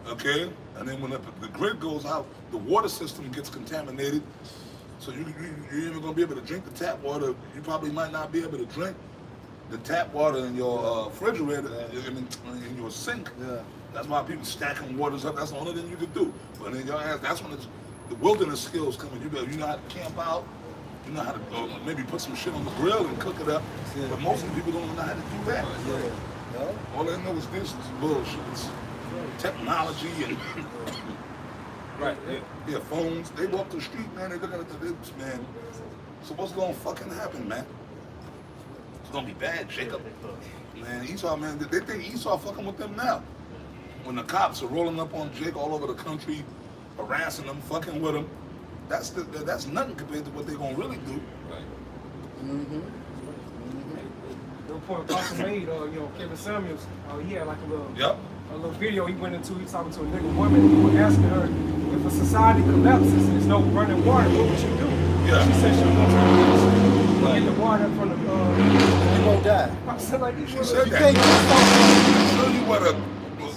Okay? And then when the grid goes out, the water system gets contaminated. So you're even going to be able to drink the tap water. You probably might not be able to drink the tap water in your refrigerator, in your sink. Yeah. That's why people stacking waters up. That's the only thing you can do. But in your ass, that's when the wilderness skills come in. You know how to camp out. You know how to maybe put some shit on the grill and cook it up. Yeah. But most of the people don't know how to do that. Yeah. All they know is this is bullshit. It's technology and right. Yeah, phones. They walk the street, man. They looking at this, man. So what's gonna fucking happen, man? It's gonna be bad, Jacob. Man, Esau, man, they think Esau fucking with them now. When the cops are rolling up on Jake all over the country, harassing them, fucking with him, that's nothing compared to what they're gonna really do. Right. The report Pastor made, Kevin Samuels, he had like a little video he went into. He was talking to a nigga woman. He was asking her, if a society collapses and there's no running water, what would you do? Yeah. She said she would go to the beach, get the water from the. You won't die. I said like, she said you that. can't Show you what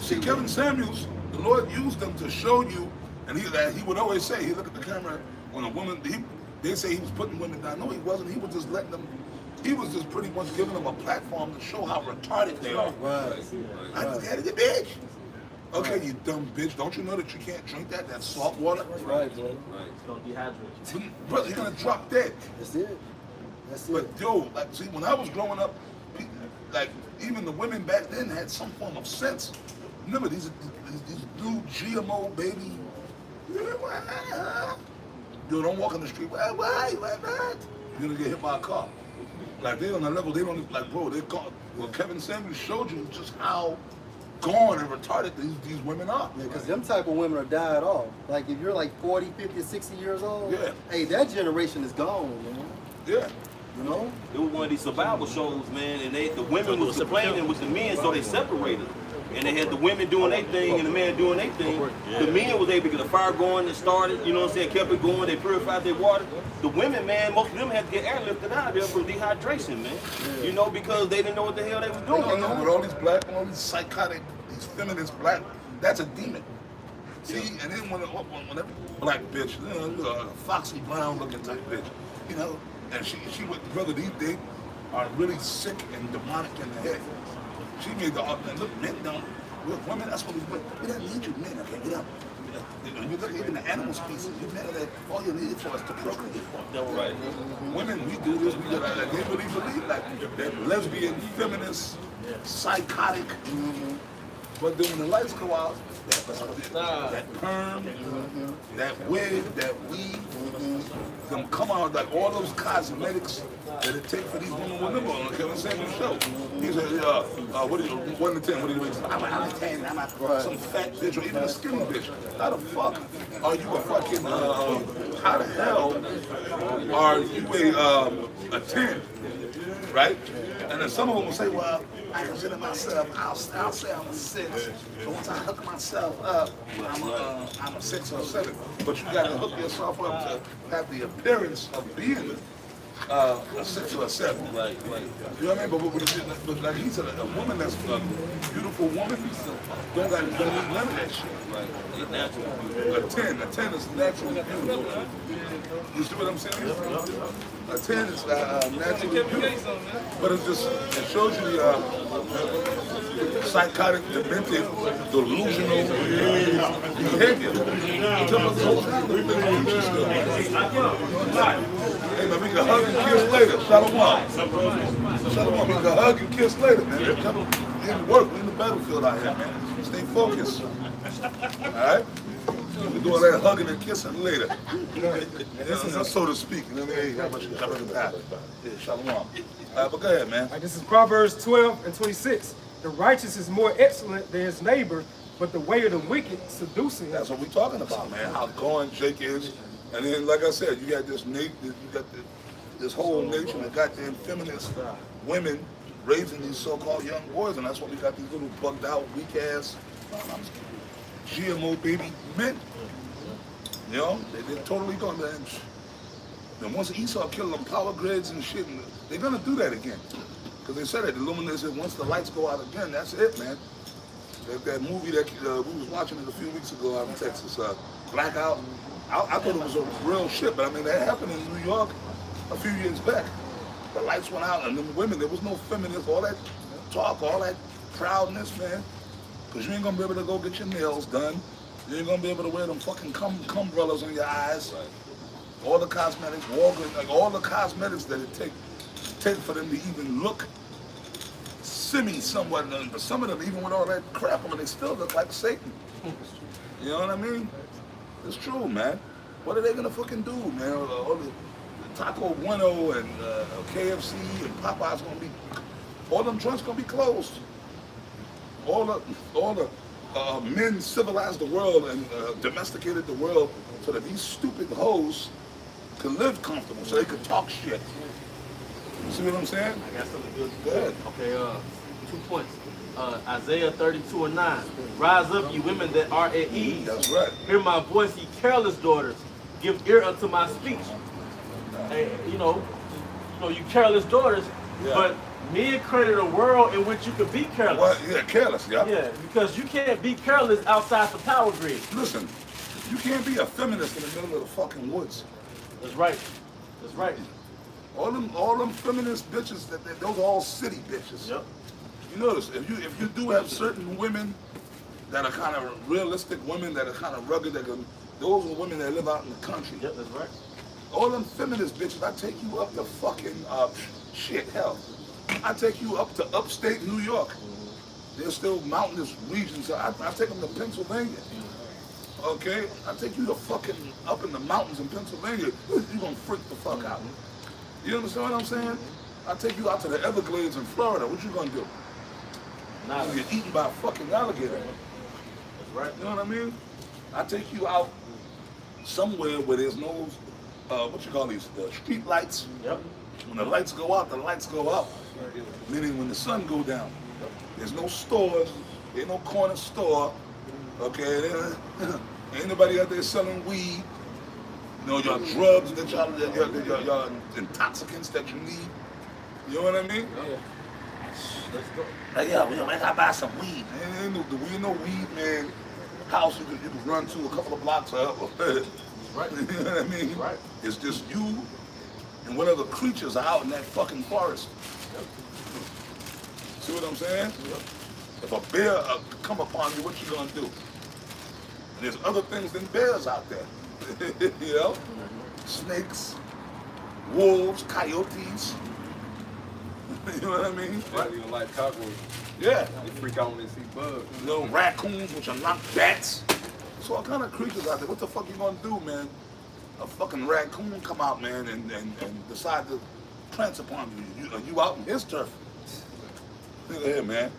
see, Kevin Samuels, the Lord used them to show you, and he would always say, he look at the camera when a woman, they say he was putting women down. No, he wasn't. He was just letting them. He was just pretty much giving them a platform to show how retarded they are. Right. I just had it, bitch. Okay, you dumb bitch. Don't you know that you can't drink that? That's salt water. Right, bro. Right. It's gonna dehydrate you. Brother, you're gonna drop dead. That's it. That's it. But yo, like, see, when I was growing up, like even the women back then had some form of sense. Remember these new GMO baby. Yo, don't walk on the street. Why not? You're gonna get hit by a car. Like they on a level they don't like, bro. They gone. Well, Kevin Samuels showed you just how gone and retarded these women are. Yeah, because them type of women are died off. Like if you're like 40, 50, 60 years old, Yeah. Hey, that generation is gone, man. Yeah. You know? It was one of these survival shows, man, and the women was complaining with the men, so they separated. And they had the women doing their thing and the men doing their thing. The men was able to get a fire going and started, you know what I'm saying, kept it going, they purified their water. The women, man, most of them had to get airlifted out of there from dehydration, man. You know, because they didn't know what the hell they was doing. No, with all these black, all these psychotic, these feminist black, that's a demon. See, and then when every black bitch, a Foxy Brown looking type bitch, you know, and she would, brother, they are really sick and demonic in the head. She made the argument, look, men don't, look, women, that's what we don't need you men, okay, get up. You look at even the animal species, you men that all you need for us to procreate. Right. Women, we do this, we do that, they really believe like that lesbian, feminist, psychotic. But then when the lights go out, that perm, that wig, that weave, them come out like all those cosmetics that it take for these women. Remember on the Kevin Samuels show, he's a what are you, 1 to 10? What are you? I'm a 10. I'm some fat bitch or even a skinny bitch. How the fuck are you a fucking? How the hell are you a 10? Right? And then some of them will say, well, I consider myself, I'll say I'm a 6. But once I hook myself up, I'm a 6 or 7. But you gotta hook yourself up to have the appearance of being a 6 or a 7. Right. You know what I mean? But like he said, a woman that's a beautiful woman don't need none of that shit. Right. It's natural. A 10 is naturally beautiful. You see what I'm saying? A 10 is naturally beautiful. But it shows you psychotic, demented, delusional behavior. Hey man, we can hug and kiss later. Shalom. Shalom. We can hug and kiss later, man. We in work. We in the battlefield out here, man. Stay focused. All right? We do all that hugging and kissing later. So to speak. You know what I mean? How much you cover the path. Yeah, shalom. But go ahead, man. This is Proverbs 12 and 26. The righteous is more excellent than his neighbor, but the way of the wicked seducing him. That's what we're talking about, man. How going Jake is. And then, like I said, you got this whole nation of goddamn feminist women raising these so-called young boys, and that's why we got these little bugged out, weak-ass GMO baby men. You know, they're totally going, man. And once Esau killed them power grids and shit, and they're gonna do that again. Because they said it, the Illuminati said once the lights go out again, that's it, man. That movie that we was watching it a few weeks ago out in Texas, Blackout. I thought it was a real shit, but I mean that happened in New York a few years back. The lights went out, and the women, there was no feminists, all that talk, all that proudness, man. Because you ain't gonna be able to go get your nails done. You ain't gonna be able to wear them fucking cumbrellas on your eyes. All the cosmetics, like all the cosmetics that it take for them to even look somewhat, but some of them, even with all that crap on, they still look like Satan. You know what I mean? It's true, man. What are they gonna fucking do, man? All the Taco Bueno and KFC and Popeye's gonna be, all them joints gonna be closed. All the men civilized the world and domesticated the world so that these stupid hoes could live comfortable, so they could talk shit. You see what I'm saying? I got something good. Good. Okay, 2 points. Isaiah 32:9. Rise up, you women that are at ease. That's right. Hear my voice, ye careless daughters. Give ear unto my speech. Hey, you careless daughters, Yeah. but men created a world in which you could be careless. Well, yeah, careless, yeah. Yeah, because you can't be careless outside the power grid. Listen, you can't be a feminist in the middle of the fucking woods. That's right. That's right. All them feminist bitches, those are all city bitches. Yep. You notice, if you do have certain women that are kind of realistic women, that are kind of rugged, those are women that live out in the country. Yep, that's right. All them feminist bitches, I take you up to fucking hell. I take you up to upstate New York. There's still mountainous regions. I take them to Pennsylvania. Okay? I take you to fucking up in the mountains in Pennsylvania. You're gonna freak the fuck out. You understand what I'm saying? I take you out to the Everglades in Florida. What you gonna do? Nah, You're gonna get eaten by a fucking alligator. that's right. You know what I mean? I take you out somewhere where there's no, what you call these, street lights. Yep. When the lights go out, the lights go out. Meaning when the sun go down. There's no stores, ain't no corner store. Okay, ain't nobody out there selling weed. You know, your drugs, that your intoxicants that you need. You know what I mean? Yeah. Let's go. Like, I gotta buy some weed. Ain't no weed, man. House you can run to a couple of blocks up. Right. You know what I mean? Right. It's just you and what other creatures are out in that fucking forest. See what I'm saying? If a bear come upon you, what you gonna do? And there's other things than bears out there. You know? Snakes, wolves, coyotes. You know what I mean? They don't even like cockroaches. Yeah. They freak out when they see bugs. You know, raccoons, which are not bats. So what kind of creatures out there? What the fuck you gonna do, man? A fucking raccoon come out, man, and decide to prance upon you. You out in his turf. Look at here, man.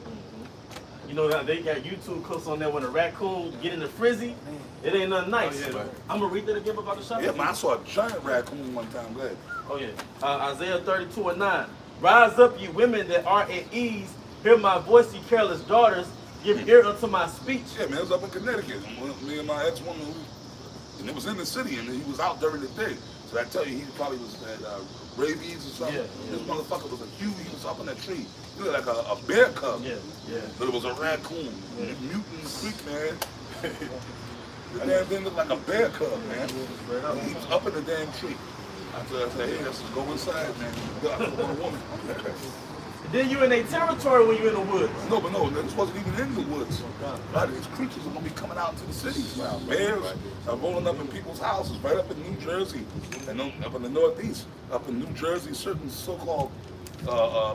You know that they got YouTube clips on there when a raccoon get in the frizzy. It ain't nothing nice. Oh, yeah. I'm gonna read that again about the shop. Yeah, man, I saw a giant raccoon one time. Go ahead. Oh yeah. Isaiah 32:9. Rise up, you women that are at ease. Hear my voice, ye careless daughters. Give ear unto my speech. Yeah, man, it was up in Connecticut. Me and my ex-woman, and it was in the city, and he was out during the day. So I tell you, he probably was at rabies or something. Yeah. This motherfucker was he was up in that tree. He was like a bear cub. Yeah, yeah. But it was a raccoon. Yeah. Mutant freak, man. The damn thing looked like a bear cub, man. He was up in the damn tree. I said, hey, let's just go inside, man. I want a woman. Then you in a territory when you in the woods. No, but no, this wasn't even in the woods. A lot of these creatures are gonna be coming out into the cities now. Bears are rolling up in people's houses, right up in New Jersey, and up in the Northeast, up in New Jersey, certain so-called,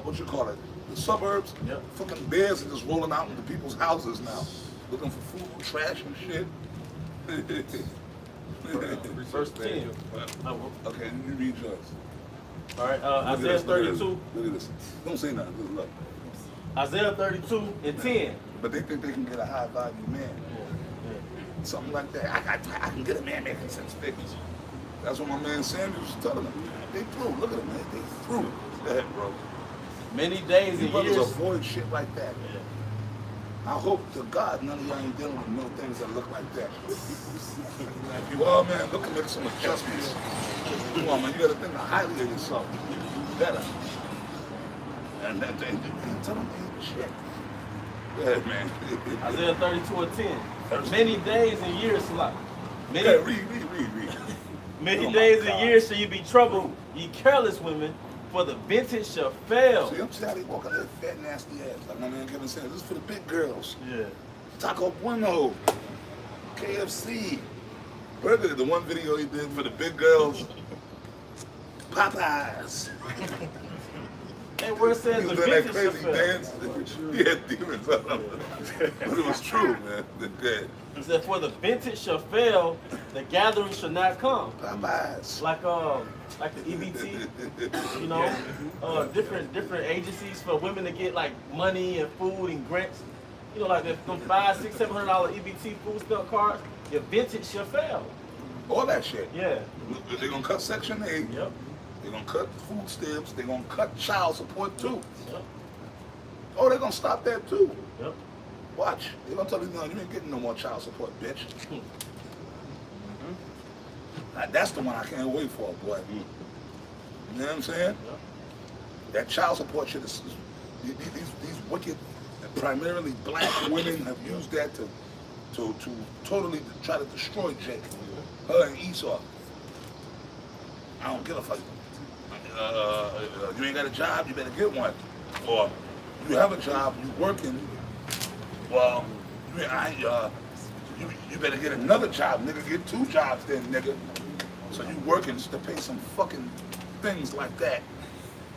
what you call it, the suburbs. Yep. Fucking bears are just rolling out into people's houses now, looking for food, trash, and shit. Verse 10. Okay, you read yours. All right, Look at Isaiah this, look at this. 32. Look at this. Don't say nothing. Just look. Isaiah 32 and 10. But they think they can get a high value man. Something like that. I can get a man making 6 figures. That's what my man Samuel was telling them. They through. Look at them, man. They through. Go ahead, bro. Many days You and brothers years. avoid shit like that. I hope to God none of y'all ain't dealing with no things that look like that. Well, man, look to make some adjustments. Come on, man. You got to think highly of yourself. You better. And tell them they ain't shit. Yeah, man. Isaiah 32:10. Many days and years, Salak. Many, Okay, read. many Oh days my and God. years shall you be troubled, ye careless women, for the vintage shall fail. See, I'm how they walk on their fat, nasty ass. Like my man Kevin said, this is for the big girls. Yeah. Taco Bueno, KFC, Burger, the one video he did for the big girls. Popeyes. And where it He says was the doing that vintage shall crazy fail. dance. He had demons on him. But it was true, man. It It said, for the vintage shall fail, the gathering shall not come. Popeyes. Like the EBT, you know, different agencies for women to get like money and food and grants. You know, like them $500, $600, $700 EBT food stamp cards. Your vintage shall fail. All that shit. Yeah. They're going to cut Section 8. Yep. They're going to cut food stamps. They're going to cut child support too. Yep. Oh, they're going to stop that too. Yep. Watch. They're going to tell you, no, you ain't getting no more child support, bitch. Now, that's the one I can't wait for, boy. You know what I'm saying? Yep. That child support shit is, these wicked, primarily black women have used that to totally try to destroy Jake, her and Esau. I don't give a fuck. You ain't got a job, you better get one. Or you have a job, you working, well, you better get another job, nigga. Get 2 jobs then, nigga. So you working just to pay some fucking things like that.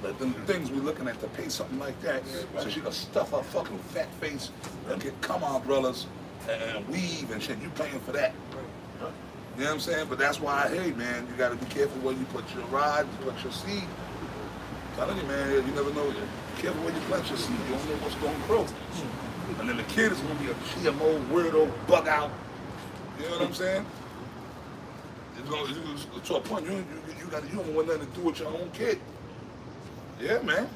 But them things we looking at to pay something like that, so she can stuff her fucking fat face and get come umbrellas and weave and shit. You paying for that. You know what I'm saying? But that's why, hey man, you gotta be careful where you put your rod, you put your seed. Telling you, man, you never know. Be careful where you plant your seed. You don't know what's gonna grow. And then the kid is gonna be a GMO weirdo bug out. You know what I'm saying? It's gonna to a point you don't want nothing to do with your own kid. Yeah, man.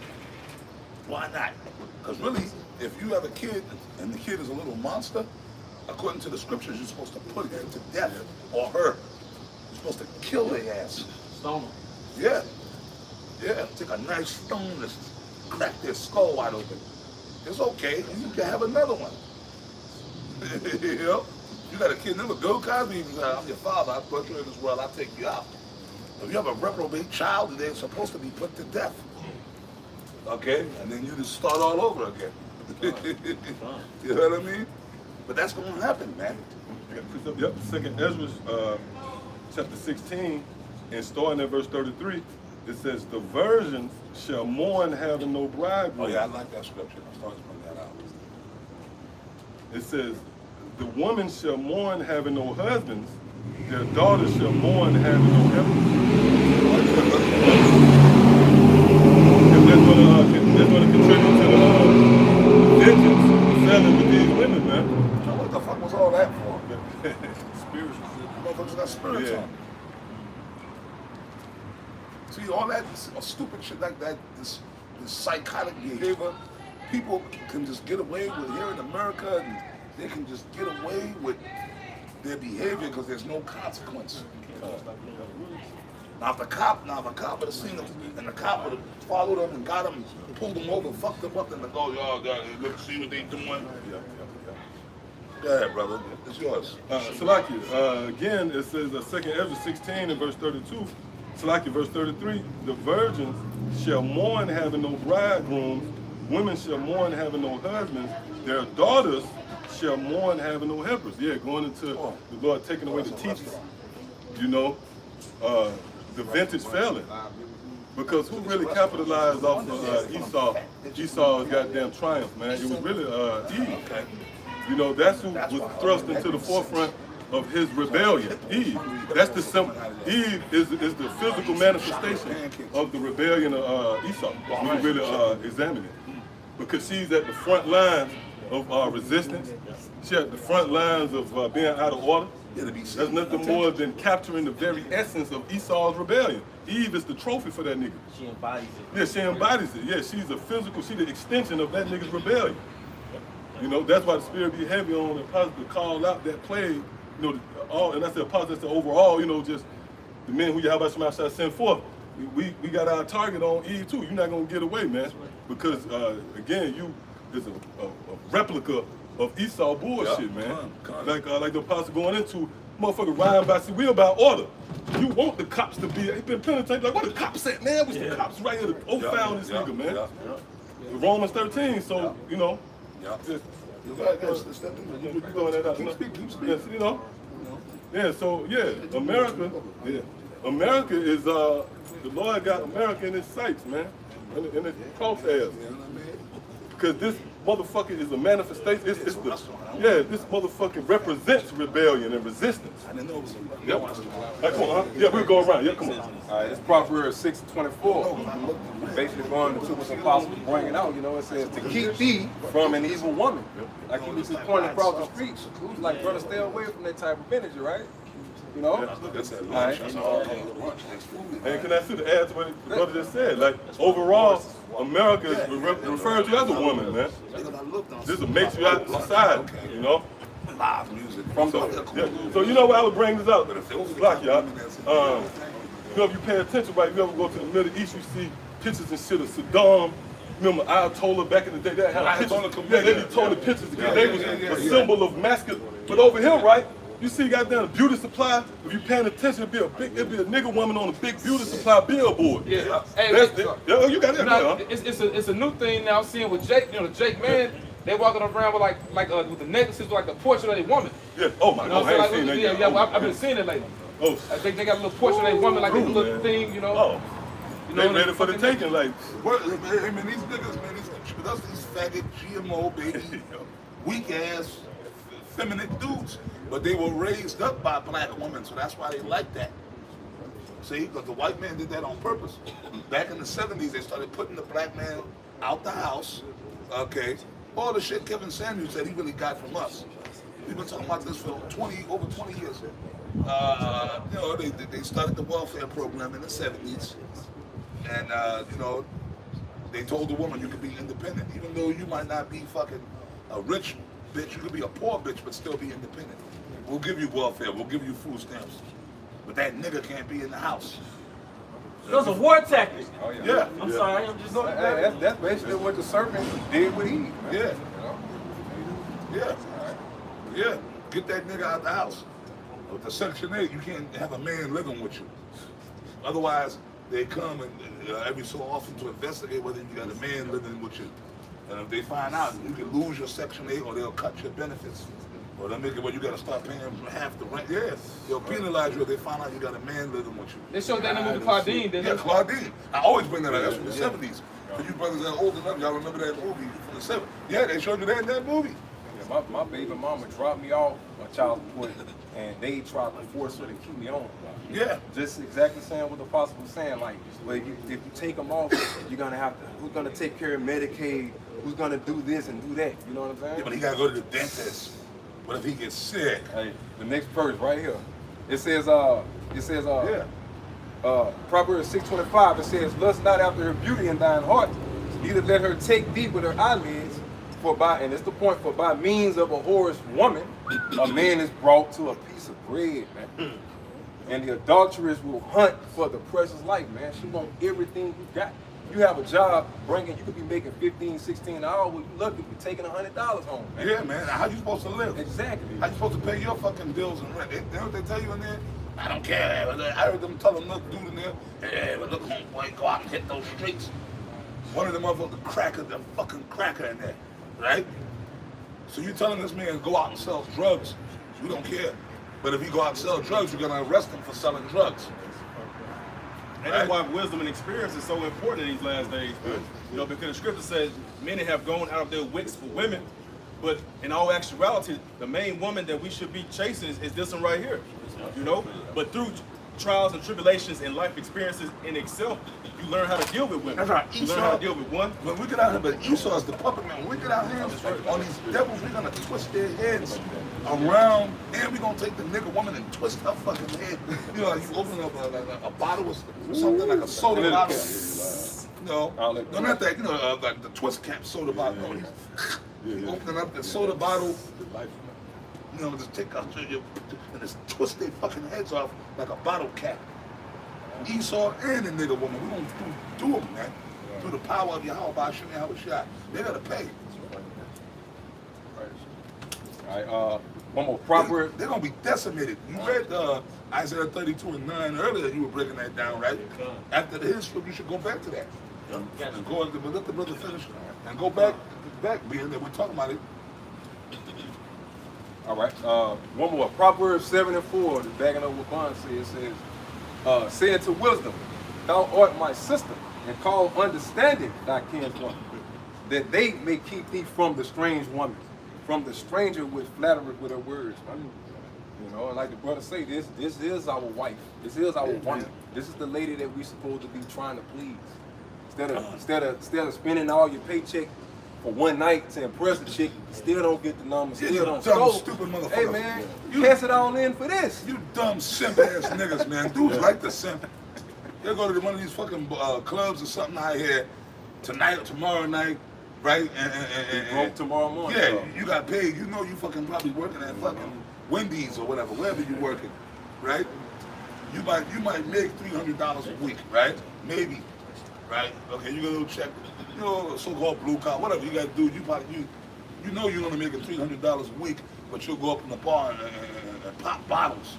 Why not? Because really, if you have a kid and the kid is a little monster, according to the scriptures, you're supposed to put him to death or her. You're supposed to kill their ass. Stone them. Yeah. Yeah. Take a nice stone and crack their skull wide open. It's okay. You can have another one. You know? You got a kid, remember Bill Cosby, I'm your father, I brought you in this world, I'll take you out. If you have a reprobate child, they're supposed to be put to death. Okay? And then you just start all over again. You know what I mean? But that's going to happen, man. Yep, 2nd Ezra, chapter 16, and starting at verse 33, it says, the virgins shall mourn having no bridegroom. Oh yeah, I like that scripture. I'm starting to bring that out. It says, the woman shall mourn having no husbands, their daughters shall mourn having no husbands. And that's going to contribute to the vengeance selling with these women, man. So what the fuck was all that for? Spiritual. Motherfuckers got spirits Yeah. on. See, all that stupid shit like that, this psychotic behavior, people can just get away with here in America, and they can just get away with their behavior because there's no consequence. Now if the cop would have seen them, and the cop would have followed them and got them, pulled them over, fucked them up, and they go, y'all got look, see what they doing. Go ahead, brother. It's yours. Salakia, again, it says 2nd Ezra 16 and verse 32. Salakia, verse 33, the virgins shall mourn having no bridegrooms, women shall mourn having no husbands, their daughters shall mourn having no helpers. Yeah, going into the Lord taking away the teachers. You know, the vintage failing. Because who really capitalized off of Esau's goddamn triumph, man? It was really Eve. You know, that's who was thrust into the forefront of his rebellion. Eve. That's the simple. Eve is the physical manifestation of the rebellion of Esau. When we really examine it, because she's at the front lines of resistance. She's at the front lines of being out of order. That's nothing more than capturing the very essence of Esau's rebellion. Eve is the trophy for that nigga. She embodies it. Yeah, she embodies it. Yeah, she's a physical, she's the extension of that nigga's rebellion. You know, that's why the spirit be heavy on the positive to call out that plague. You know, all, and I said positive to overall, you know, just the men who Yahweh Shema shall send forth. We got our target on Eve too. You're not gonna get away, man. Because again, a replica of Esau bullshit, man. Like the apostle going into, motherfucker riding by, see, we about order. You want the cops to be, he been penitentiary, like, what the cops at, man? Was the cops right here to found this nigga, man. Romans 13, so, you know. Just, you go that out. Yes, you know. Yeah, so, yeah, America is, the Lord got America in his sights, man. In his crosshairs. Because this motherfucker is a manifestation. This motherfucker represents rebellion and resistance. I didn't know it was a Come on, huh? Yeah, we'll go around. Yeah, come on. All right, it's Proverbs 6:24. Basically going into what the apostle was bringing out, you know, it says to keep thee from an evil woman. Like he was just pointing across the street. Like, brother, stay away from that type of energy, right? You know? Right. And can I see the add to what the brother just said? Like, overall, America is referred to as a woman, man. This is a matriarch society, you know? Live music. So you know what I would bring this out? Block y'all. You know, if you pay attention, right, you ever go to the Middle East, you see pictures and shit of Saddam. Remember Ayatollah back in the day, they had pictures. Yeah, they be told the pictures again. They was a symbol of masculine. But over here, right, you see goddamn a beauty supply. If you paying attention, it'd be a nigga woman on a big beauty supply billboard. Yeah. Hey, you got it. It's a new thing now. Seeing with Jake, you know, the Jake man, they walking around with with the necklaces, like the portrait of their woman. Yeah. Oh my God, I ain't seen that yet. I've been seeing it lately. Oh. I think they got a little portrait of their woman, like a little thing, you know. Oh. You know, they ready for the taking, like. I mean, these niggas, man, these faggot GMO baby, weak ass, feminine dudes. But they were raised up by black women, so that's why they like that. See, because the white man did that on purpose. Back in the 70s, they started putting the black man out the house. Okay, all the shit Kevin Samuels said he really got from us. We've been talking about this for over 20 years. You know, they started the welfare program in the 70s, and you know, they told the woman you could be independent, even though you might not be fucking a rich bitch. You could be a poor bitch, but still be independent. We'll give you welfare. We'll give you food stamps, but that nigga can't be in the house. Those are war tactics. Oh, yeah. Yeah. I'm sorry, I'm just going That's basically what the serpent did with Eve. Yeah. Yeah. Yeah. Get that nigga out the house. With the Section 8, you can't have a man living with you. Otherwise, they come and every so often to investigate whether you got a man living with you. And if they find out, you can lose your Section 8 or they'll cut your benefits. Or they'll make it where you got to start paying half the rent. Yeah, they'll penalize you if they find out you got a man living with you. They showed that in the movie Claudine, didn't they? Yeah, Claudine. I always bring that up. That's from the 70s. For you brothers that are old enough, y'all remember that movie from the 70s. Yeah, they showed you that in that movie. Yeah, my baby mama dropped me off a child support, and they tried to force her to keep me on. Yeah. Just exactly saying what the apostle was saying. Like, well, if you take them off, you're gonna have to. Who's gonna take care of Medicaid? Who's gonna do this and do that? You know what I'm saying? Yeah, but he gotta go to the dentist. What if he gets sick? Hey, the next verse right here. It says Proverbs 6:25. It says, "Lust not after her beauty in thine heart, neither let her take thee with her eyelids. For by, and it's the point, for by means of a whorish woman, a man is brought to a piece of bread, man. And the adulteress will hunt for the precious life, man. She want everything you got. You have a job you could be making 15, 16 hours. Well, you lucky to be taking $100 home, man. Yeah, man. How you supposed to live? Exactly. How you supposed to pay your fucking bills and rent? You know what they tell you in there? I don't care. I heard them tell them, look, dude in there, hey, but look, homeboy, go out and hit those streets. One of them motherfucking cracker, the fucking cracker in there, right? So you telling this man go out and sell drugs, we don't care. But if he go out and sell drugs, you're gonna arrest him for selling drugs. And that's why wisdom and experience is so important in these last days. You know, because the scripture says many have gone out of their wits for women, but in all actuality, the main woman that we should be chasing is this one right here. You know, but through trials and tribulations and life experiences in itself, you learn how to deal with women. That's right. You learn how to deal with one. When we get out here, but Esau is the puppet man. When we get out here on these devils, we're gonna twist their heads around, and we're gonna take the nigga woman and twist her fucking head. You know, like you open up a bottle or something, like a soda bottle. No, not that, you know, like the twist cap soda bottle. No, you opening up the soda bottle, you know, just take out your, and just twist their fucking heads off like a bottle cap. Esau and the nigga woman, we gonna do them, man. Through the power of Yahweh, Hashem, Yahweh Shai. They gotta pay. All right, one more Proverbs. They're gonna be decimated. You read Isaiah 32:9 earlier. You were breaking that down, right? After the history, you should go back to that. And go into, but let the brother finish and go back, being that we're talking about it. All right, one more Proverbs 7:4. The backing up what Bond says. It says, "Say unto wisdom, thou art my sister, and call understanding thy kinswoman, that they may keep thee from the strange woman, from the stranger which flattereth with her words." You know, and like the brother say, this is our wife. This is our woman. This is the lady that we supposed to be trying to please. Instead of spending all your paycheck for one night to impress the chick, still don't get the numbers, still don't dumb, score. stupid motherfucker. Hey man, you pass it all in for this. You dumb simp ass niggas, man. Dudes like the simp. They'll go to one of these fucking clubs or something out here tonight or tomorrow night, right? And broke tomorrow morning. Yeah, you got paid. You know you fucking probably working at fucking Wendy's or whatever, wherever you working, right? You might make $300 a week, right? Maybe, right? Okay, you go check, you know, so-called blue collar, whatever you got to do. You know you're gonna make $300 a week, but you'll go up in the bar and pop bottles.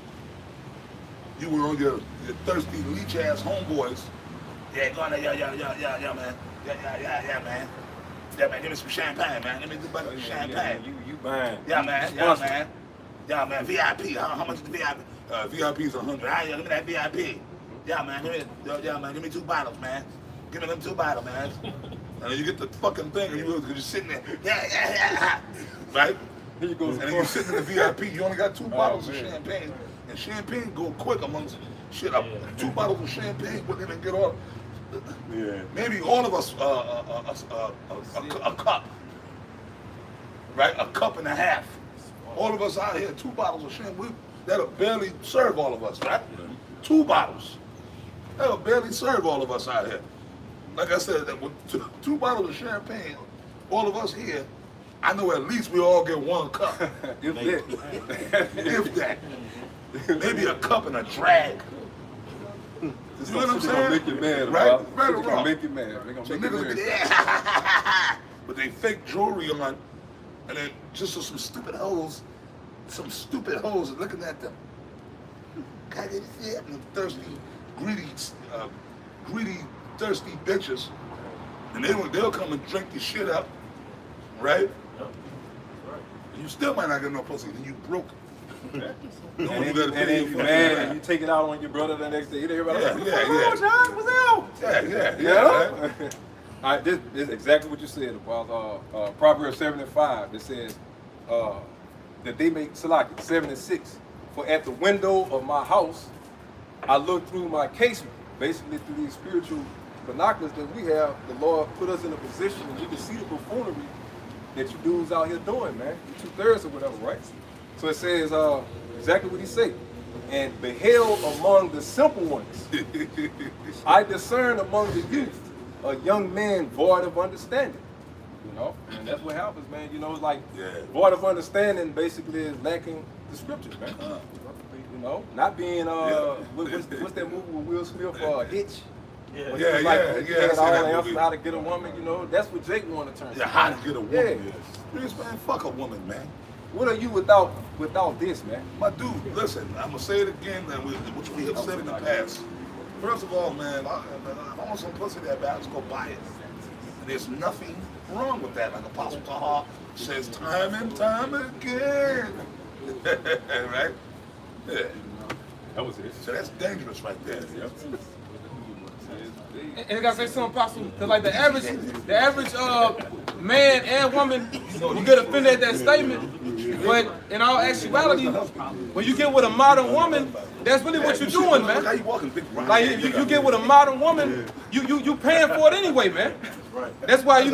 You were on your thirsty leech ass homeboys. Yeah, go on there, yeah, man. Yeah, man. Yeah, man, give me some champagne, man. Give me the bucket of champagne. You buying. Yeah, man. Yeah, man. VIP. How much is the VIP? VIP is $100. Yeah, give me that VIP. Yeah, man. Give me 2 bottles, man. Give me them 2 bottles, man. And then you get the fucking thing, and you're sitting there. Yeah. Right? Here you go. And then you're sitting in the VIP. You only got 2 bottles of champagne. And champagne go quick amongst shit. 2 bottles of champagne wouldn't even get off. Yeah. Maybe all of us a cup. Right? A cup and a half. All of us out here, 2 bottles of champagne. That'll barely serve all of us, right? 2 bottles. That'll barely serve all of us out here. Like I said, that with 2 bottles of champagne, all of us here, I know at least we all get 1 cup. If that. Maybe a cup and a drag. You know what I'm saying? Gonna make you mad, right? Right or gonna wrong? make you mad. They're gonna make you mad. Yeah. But they fake jewelry on, and then just so some stupid hoes looking at them. God, yeah, and thirsty, greedy, thirsty bitches, and they'll come and drink your shit up, right? And you still might not get no pussy, and you broke. And you take it out on your brother the next day. You hear about it? Yeah. What's out? Yeah. All right, this is exactly what you said about Proverbs 7:5. It says that they make 7:6. For at the window of my house, I look through my casement, basically through these spiritual binoculars that we have. The Lord put us in a position and you can see the buffoonery that you dudes out here doing, man. 2/3 or whatever, right? So it says exactly what he said. And beheld among the simple ones, I discern among the youth a young man void of understanding. You know, and that's what happens, man. You know, it's like void of understanding basically is lacking the scriptures, man. You know, not being what's that movie with Will Smith? Hitch. He had all the answers how to get a woman. You know, that's what Jake wanted to turn. Yeah, how to get a woman. Yes, man, fuck a woman, man. What are you without this, man? My dude, listen, I'm gonna say it again, which we have said in the past. First of all, man, I want some pussy that bad, just go buy it. And there's nothing wrong with that. Like Apostle Taha says time and time again. Right? Yeah. That was it. So that's dangerous right there. Yep. And I gotta say something possible, cause like the average man and woman will get offended at that statement. But in all actuality, when you get with a modern woman, that's really what you're doing, man. Like you get with a modern woman, you paying for it anyway, man. That's why you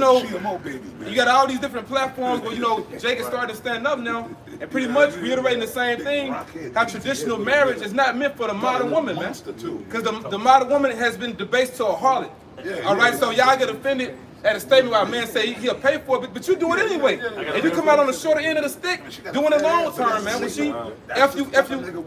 got all these different platforms where Jake is starting to stand up now and pretty much reiterating the same thing. How traditional marriage is not meant for the modern woman, man. Because the modern woman has been debased to a harlot. All right, so y'all get offended at a statement where a man say he'll pay for it, but you do it anyway. And you come out on the shorter end of the stick doing it long term, man. When she F you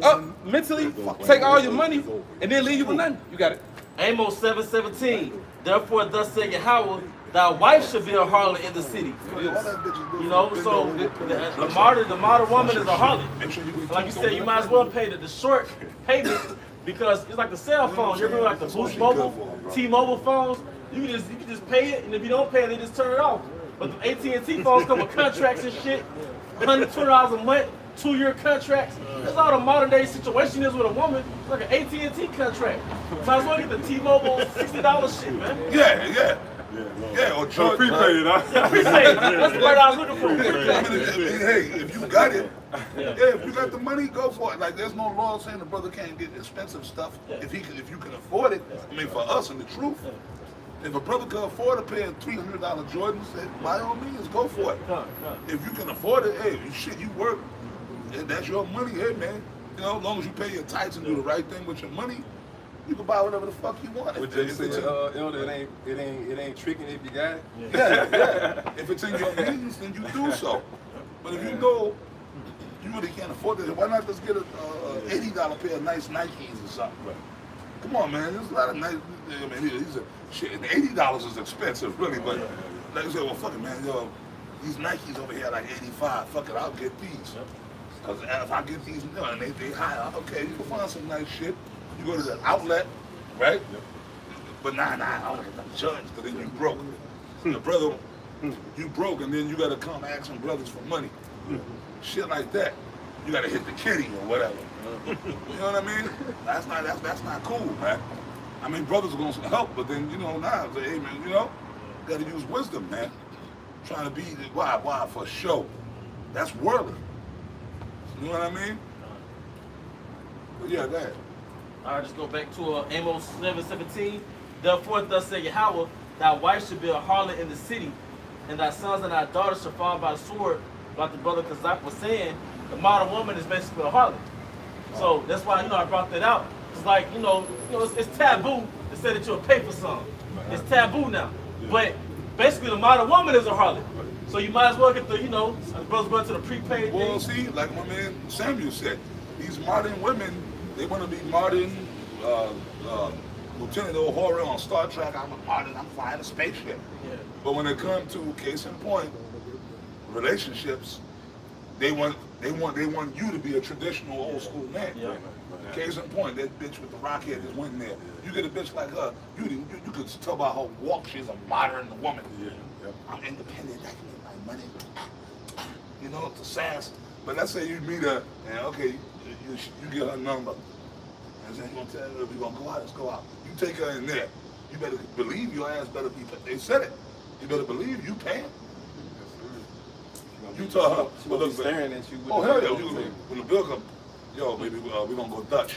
up mentally, take all your money, and then leave you with nothing. You got it. Amos 7:17. Therefore, thus saith Yahweh, thy wife should be a harlot in the city. You know, so the modern woman is a harlot. Like you said, you might as well pay the short payment because it's like the cell phone. You ever like the Boost Mobile, T-Mobile phones? You can just pay it, and if you don't pay it, they just turn it off. But the AT&T phones come with contracts and shit, $120 a month, 2-year contracts. That's all the modern day situation is with a woman. It's like an AT&T contract. Might as well get the T-Mobile $60 shit, man. Yeah, or prepaid, huh? Yeah, prepaid. That's the word I was looking for. Hey, if you got it, if you got the money, go for it. Like, there's no law saying the brother can't get expensive stuff if you can afford it. I mean, for us, and the truth, if a brother can afford to pay a $300 Jordans, by all means, go for it. If you can afford it, hey, you work, and that's your money, hey, man. You know, as long as you pay your tithes and do the right thing with your money, you can buy whatever the fuck you want. What they say, Elder, it ain't tricking if you got it. Yeah. If it's in your means, then you do so. But if you know you really can't afford it, why not just get a $80 pair of nice Nikes or something? Right. Come on, man. There's a lot of nice. I mean, shit. $80 is expensive, really. But like I said, well, fuck it, man. Yo, these Nikes over here are like $85. Fuck it, I'll get these. Because if I get these, and they higher, okay, you can find some nice shit. You go to the outlet, right? But nah, I don't get them Jordans, because then you broke. The brother, you broke, and then you got to come asking brothers for money. Shit like that. You got to hit the kitty or whatever. You know what I mean? That's not cool, man. I mean, brothers are going to help, but then, you know, say, hey, man, you know, got to use wisdom, man. Trying to be, why, for show. That's worldly. You know what I mean? But yeah, go ahead. All right, just go back to Amos 7:17. Therefore, thus saith Yahweh, thy wife should be a harlot in the city, and thy sons and thy daughters shall fall by the sword. Like the brother Kazak was saying, the modern woman is basically a harlot. So that's why, you know, I brought that out. It's like, you know, it's taboo to say that you'll pay for something. It's taboo now. But basically, the modern woman is a harlot. So you might as well get the, you know, the brothers going to the prepaid thing. Well, see, like my man Samuel said, these modern women, they want to be modern Lieutenant O'Hara on Star Trek. I'm a modern, I'm flying a spaceship. Yeah. But when it comes to case in point, relationships, they want you to be a traditional old school man. Yeah. Case in point, that bitch with the rockhead just went in there. You get a bitch like her, you could tell by her walk she's a modern woman. Yeah. Yeah. I'm independent, I can get my money. You know, it's a sass. But let's say you meet her, and okay, you get her number. And then you're gonna tell her, we're gonna go out, let's go out. You take her in there. You better believe your ass better be, they said it. You better believe you paying. You tell her, she will be staring at you. Oh, hell yeah. When the bill comes, yo, baby, we gonna go Dutch.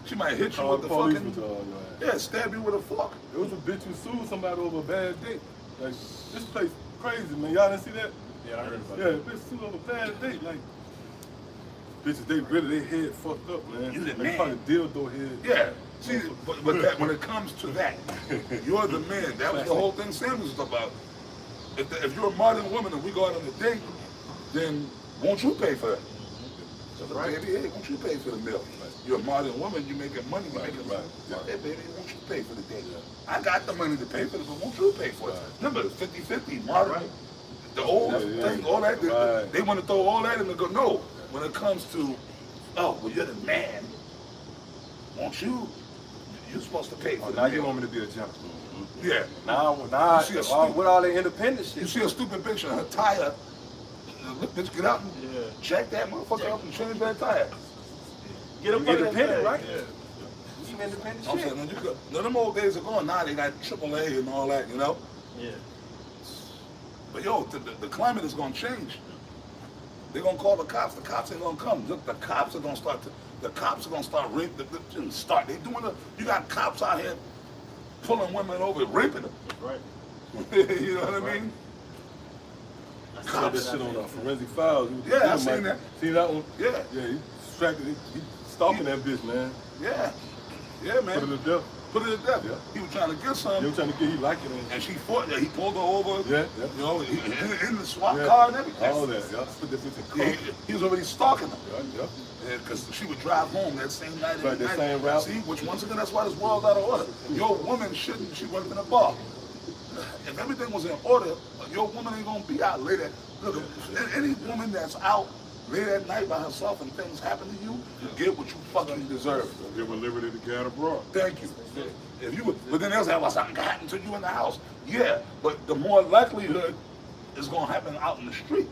She might hit you with the fucking, stab you with a fork. There was a bitch who sued somebody over a bad date. Like, this place crazy, man. Y'all didn't see that? Yeah, I heard about that. Yeah, bitch sued over a bad date. Like, bitches, they head fucked up, man. You the they man. probably dildo head. Yeah. See, but that, when it comes to that, you're the man. That was the whole thing Sam was about. If you're a modern woman and we go out on a date, then won't you pay for it? Right. Baby, hey, won't you pay for the meal? You're a modern woman, you're making money, you're making money. Hey, baby, won't you pay for the date? I got the money to pay for it, but won't you pay for it? Remember, it's 50-50, modern. The old thing, all that, they want to throw all that in and go, no. When it comes to, oh, well, you're the man, won't you? You're supposed to pay for the now meal. you want me to be a gentleman. Yeah. Now with all the independent shit. You see a stupid bitch in her tire, bitch get out and check that motherfucker up and change that tire. Get them independent, right? Yeah. Some independent shit. Saying, no, them old days are gone. Now they got AAA and all that, you know? Yeah. But yo, the climate is gonna change. They're gonna call the cops. The cops ain't gonna come. Look, the cops are gonna start raping. They doing you got cops out here pulling women over, raping them. Right. You know what I mean? I saw that shit on Forensic Files. Yeah, I seen that. Seen that one? Yeah. Yeah, he stalking that bitch, man. Yeah. Yeah, man. Put her to death. put it to death. Yeah. He was trying to get some. He was trying to get, he liked it. And she fought. He pulled her over. Yeah. You know, in the SWAT car and everything. All that. Yeah. Put this in the car. He was already stalking her. Yeah. Because she would drive home that same night. Right, that same route. See, which once again, that's why this world's out of order. Your woman shouldn't. She worked in a bar. If everything was in order, your woman ain't gonna be out late at. Look, any woman that's out late at night by herself and things happen to you, you get what you fucking deserve. Give her liberty to get abroad. Thank you. If you, but then they'll say, well, something happened to you in the house. Yeah, but the more likelihood is gonna happen out in the street.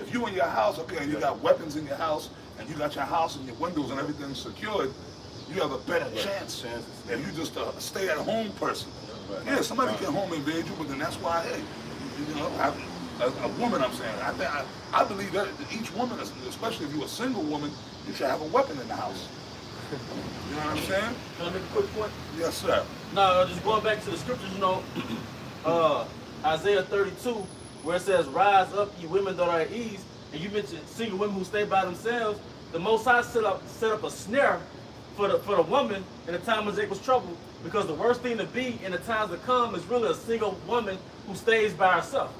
If you in your house, okay, and you got weapons in your house, and you got your house and your windows and everything secured, you have a better chance if you just a stay-at-home person. Yeah, somebody can home invade you, but then that's why, hey, you know, a woman, I'm saying, I believe that each woman, especially if you're a single woman, you should have a weapon in the house. You know what I'm saying? Can I make a quick point? Yes, sir. No, just going back to the scriptures, you know, Isaiah 32, where it says, rise up, ye women that are at ease, and you mentioned single women who stay by themselves. The Most High set up a snare for the woman in the time of Jacob's trouble, because the worst thing to be in the times to come is really a single woman who stays by herself.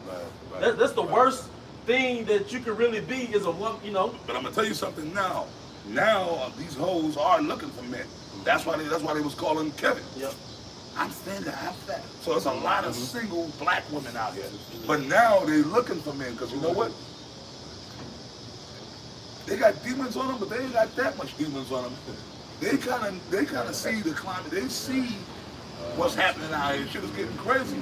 Right. That's the worst thing that you can really be is a woman, you know. But I'm gonna tell you something now. Now these hoes are looking for men. That's why they was calling Kevin. Yep. I'm standing, I'm fat. So there's a lot of single black women out here. But now they're looking for men, because you know what? They got demons on them, but they ain't got that much demons on them. They kind of see the climate. They see what's happening out here. Shit is getting crazy.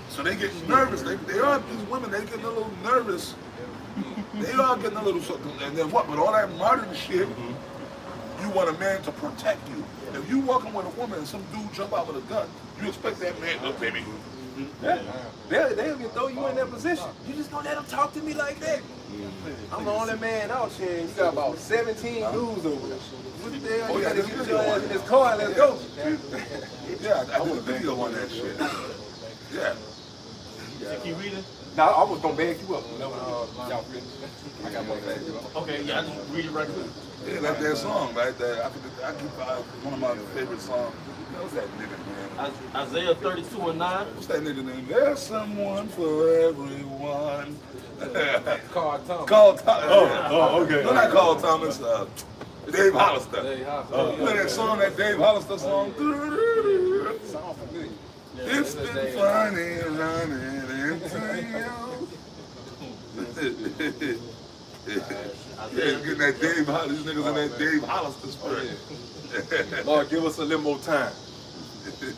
So they getting nervous. They are, these women, they getting a little nervous. They are getting a little, and then what? With all that modern shit, you want a man to protect you. If you walking with a woman and some dude jump out with a gun, you expect that man, look, baby. Yeah. They'll get throw you in that position. You just gonna let them talk to me like that? I'm the only man out here, and you got about 17 dudes over there. What the hell? You gotta get your ass in this car and let's go. Yeah, I did a video on that shit. Yeah. So keep reading? Now I was gonna bag you up. Y'all finish. I got more bag you up. Okay, yeah, I just read it right quick. Yeah, that's that song, right? I keep one of my favorite songs. What's that nigga, man? Isaiah 32:9. What's that nigga name? There's someone for everyone. Carl Thomas. Carl Thomas. Oh, okay. No, not Carl Thomas. Dave Hollister. Dave Hollister. You know that song, that Dave Hollister song? Sound familiar. It's been funny running into you. Yeah, getting that Dave Hollister. These niggas in that Dave Hollister spirit. Lord, give us a little more time.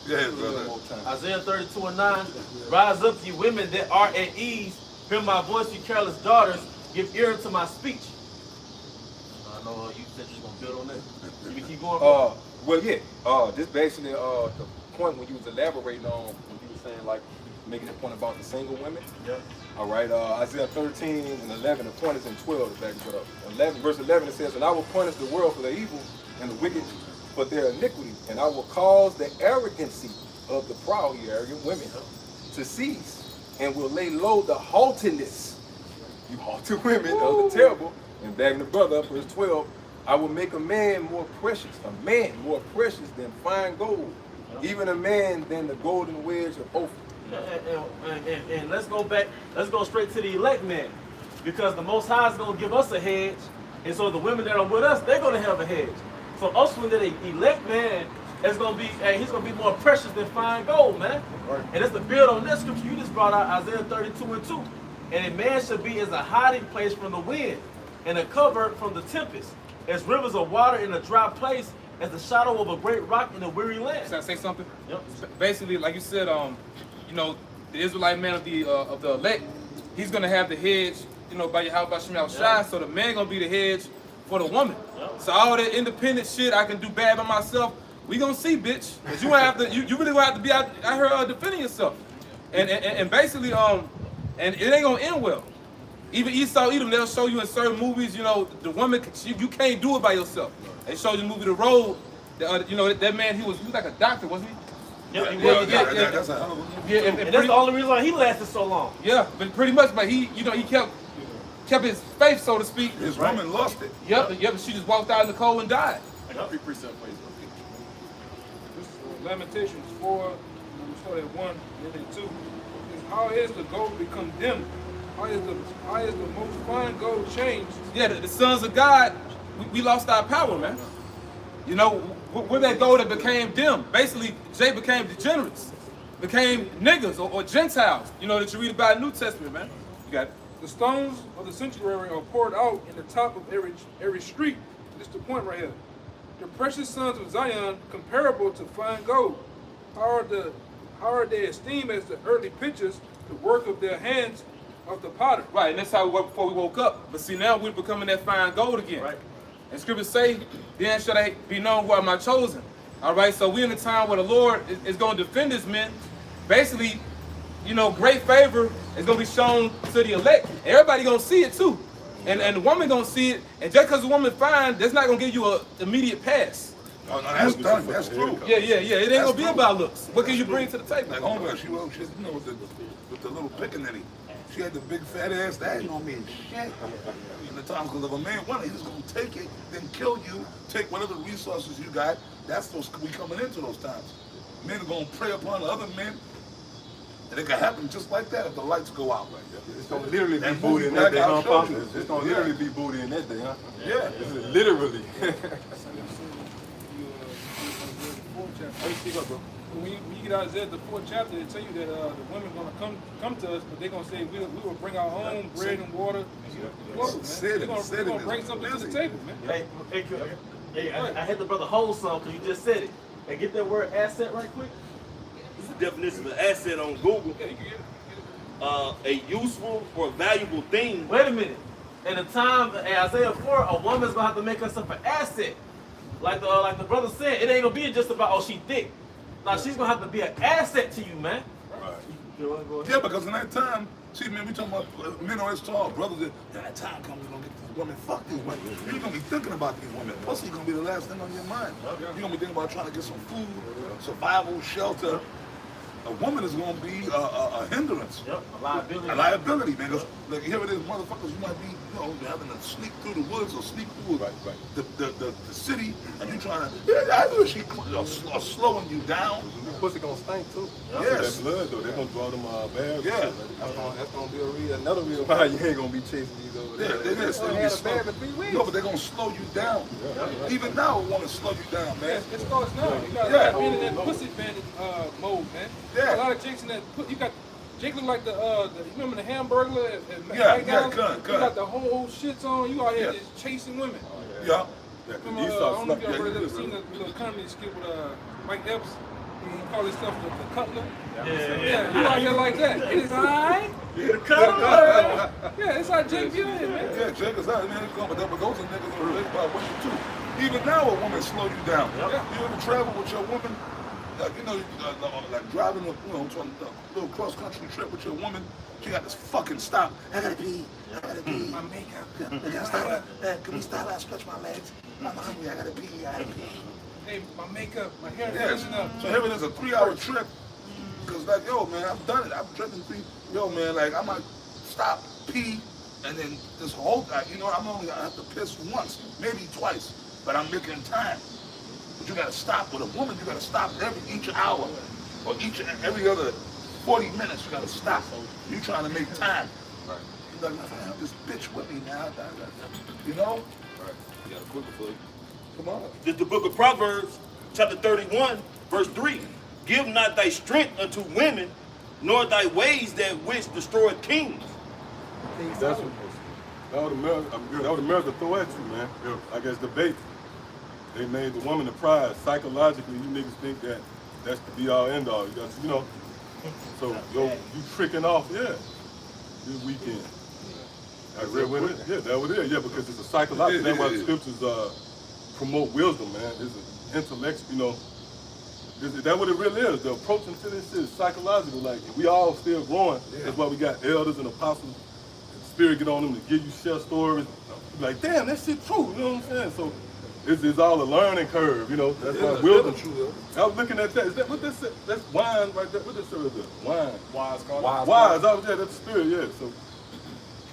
Yeah, brother. Isaiah 32:9. Rise up, ye women that are at ease. Hear my voice, you careless daughters. Give ear to my speech. I know you said you was gonna build on that. You can keep going. Well, yeah. This basically the point when you was elaborating on when you were saying like making a point about the single women. Yep. All right. Isaiah 13 and 11. The point is in 12. To back it up. 11 verse 11 it says, "And I will punish the world for their evil and the wicked for their iniquity, and I will cause the arrogancy of the proud, you arrogant women, to cease, and will lay low the haughtiness, you haughty women of the terrible." And backing the brother up, verse 12, "I will make a man more precious than fine gold, even a man than the golden wedge of Ophir." And let's go back. Let's go straight to the elect man, because the Most High is gonna give us a hedge, and so the women that are with us, they're gonna have a hedge. So ultimately, the elect man is gonna be, he's gonna be more precious than fine gold, man. Right. And it's to build on that scripture you just brought out, Isaiah 32:2. "And a man should be as a hiding place from the wind, and a covert from the tempest, as rivers of water in a dry place, as the shadow of a great rock in a weary land." Can I say something? Yep. Basically, like you said, you know, the Israelite man of the elect, he's gonna have the hedge, you know, by your house, by Shemal Shai. So the man gonna be the hedge for the woman. Yep. So all that independent shit, I can do bad by myself. We gonna see, bitch. Cause you gonna have to, you really gonna have to be out here defending yourself. And basically, and it ain't gonna end well. Even Esau, Edom, they'll show you in certain movies, you know, the woman, you can't do it by yourself. They showed you the movie The Road. You know, that man, he was like a doctor, wasn't he? Yeah, That's a hell of a... Yeah, and that's the only reason why he lasted so long. Yeah, but pretty much, but he, you know, he kept his faith, so to speak. His woman lost it. Yep, but she just walked out in the cold and died. I got 3 precept plays. Lamentations 4, we start at 1, and then 2. How is the gold become dim? How is the most fine gold changed? Yeah, the sons of God, we lost our power, man. You know, where that gold that became dim. Basically, Jay became degenerates, became niggas or Gentiles. You know, that you read about in the New Testament, man. You got it. The stones of the sanctuary are poured out in the top of every street. This is the point right here. The precious sons of Zion, comparable to fine gold. How are they esteemed as the early pictures, the work of their hands of the potter? Right, and that's how we were before we woke up. But see, now we're becoming that fine gold again. Right. And scriptures say, then shall they be known who are my chosen. All right, so we're in a time where the Lord is going to defend his men. Basically, you know, great favor is going to be shown to the elect. Everybody going to see it too. And the woman going to see it. And just because the woman fine, that's not going to give you an immediate pass. Oh, no, that's done. That's true. Yeah. It ain't going to be about looks. What can you bring to the table? Like homegirl, she you know, with the little pickaninny. She had the big fat ass. That ain't gonna mean shit. In the times, because if a man wanted, he's just gonna take it, then kill you, take whatever resources you got. That's what's we coming into those times. Men are gonna prey upon other men, and it can happen just like that if the lights go out. It's gonna literally be booty in that day, huh, Pop? It's gonna literally be booty in that day, huh? Yeah. It's literally. When you get Isaiah the 4th chapter, it tell you that the women gonna come to us, but they're gonna say we will bring our own bread and water. They're gonna bring something to the table, man. Hey, I had the brother hold some because you just said it. Hey, get that word asset right quick. This is the definition of asset on Google. A useful or valuable thing. Wait a minute. In the time in Isaiah 4, a woman's gonna have to make herself an asset. Like the brother said, it ain't gonna be just about, oh, she thick. Now she's gonna have to be an asset to you, man. Right. Yeah, because in that time, see, man, we talking about men always tall brothers. That that time comes, you're gonna get these women. Fuck these women. You're gonna be thinking about these women. Pussy gonna be the last thing on your mind. You're gonna be thinking about trying to get some food, survival, shelter. A woman is gonna be a hindrance. Yep, a liability. A liability, man. Because like, here it is, motherfuckers. You might be, you know, having to sneak through the woods or sneak through the city, and you trying to. I know she are slowing you down. Pussy gonna stink too. Yes. That blood though, they're gonna draw them bags. Yeah. That's gonna be another reason why you ain't gonna be chasing these over there. No, but they're gonna slow you down. Yeah. Even now, a woman slow you down, man. It starts now. You got being in that pussy bandit mode, man. Yeah. A lot of chicks in that. You got Jake look like the you remember the Hamburglar at cut. You got the whole shits on. You out here just chasing women. Yeah. Remember, I don't know if y'all ever seen the little comedy skit with Mike Epps. He called himself the Cutler. Yeah. You out here like that. It is alright. The Cutler. Yeah, it's like Jake Buell, man. Yeah, Jake is out, man. But those are niggas who are related by women too. Even now, a woman slow you down. Yep. You ever travel with your woman? You know, like driving to a little cross-country trip with your woman, she got this fucking stop. I gotta pee. My makeup. I gotta stop. Can we stop? I stretch my legs. I'm hungry. I gotta pee. Hey, my makeup, my hair. Yes. So here it is, a 3-hour trip. Cause like, yo, man, I've done it. I've driven 3. Yo, man, like I might stop, pee, and then this whole, you know, I have to piss once, maybe twice, but I'm making time. But you gotta stop with a woman. You gotta stop each hour or every other 40 minutes. You gotta stop. You trying to make time. Right. You're like, I have this bitch with me now. You know. Right. You gotta quit before. Come on. This is the book of Proverbs, chapter 31, verse 3. Give not thy strength unto women, nor thy ways that which destroy kings. That's what that would America throw at you, man. I guess debate. They made the woman the prize. Psychologically, you niggas think that that's the be-all, end-all. You know. So, you tricking off, this weekend. That's what it is. Yeah, because it's a psychological. That's why the scriptures promote wisdom, man. It's an intellect, you know. That's what it really is. The approach into this is psychological. Like, we all still growing. That's why we got elders and apostles. And the Spirit get on them to give you share stories. Like, damn, that shit true. You know what I'm saying? So, it's all a learning curve, you know. That's why wisdom. I was looking at that. Is that what this is? That's wine right there. What this is? Wine. Wise. That's the Spirit, yeah. So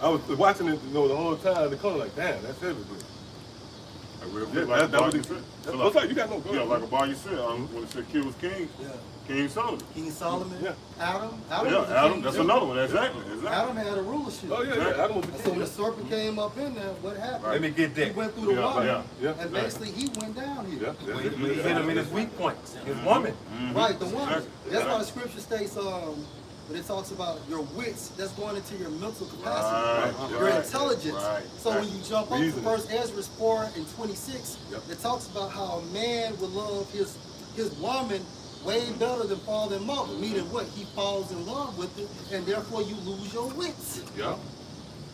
I was watching it, you know, the whole time. The corner like, damn, that's everything. That's what he said. What's that? You got no good. Yeah, like a bar you said, when it said King was king, King Solomon. King Solomon, Yeah. Adam. Yeah, Adam, that's another one, exactly. Adam had a rulership. Oh, yeah. Adam was the So king. when the serpent came up in there, what happened? Let me get He that. went through the woman, yeah. and basically he went down here. He hit him in his weak points, his woman. Right, the woman. That's why the scripture states, when it talks about your wits, that's going into your mental capacity, your intelligence. So when you jump up to First Ezra 4 and 26, it talks about how a man will love his woman way better than father and mother. Meaning what? He falls in love with it, and therefore you lose your wits. Yeah.